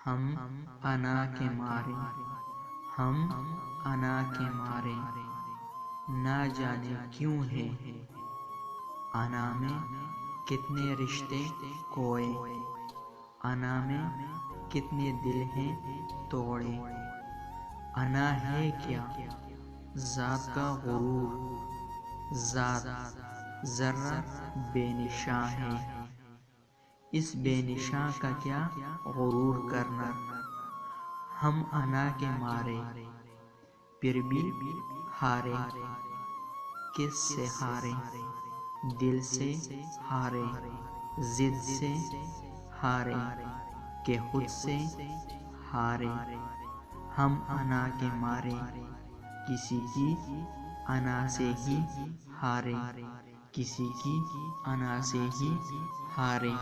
ہم انا کے مارے، ہم انا کے مارے، نہ جانے کیوں ہے انا میں کتنے رشتے کھوئے، انا میں کتنے دل ہیں توڑے۔ انا ہے کیا؟ ذات کا غرور، ذات ذرہ بے نشاں ہے، اس بے نشاں کا کیا غرور کرنا۔ ہم انا کے مارے پھر بھی ہارے، کس سے ہارے؟ دل سے ہارے، ضد سے ہارے کہ خود سے ہارے۔ ہم انا کے مارے کسی کی انا سے ہی ہارے، کسی کی انا سے ہی ہارے۔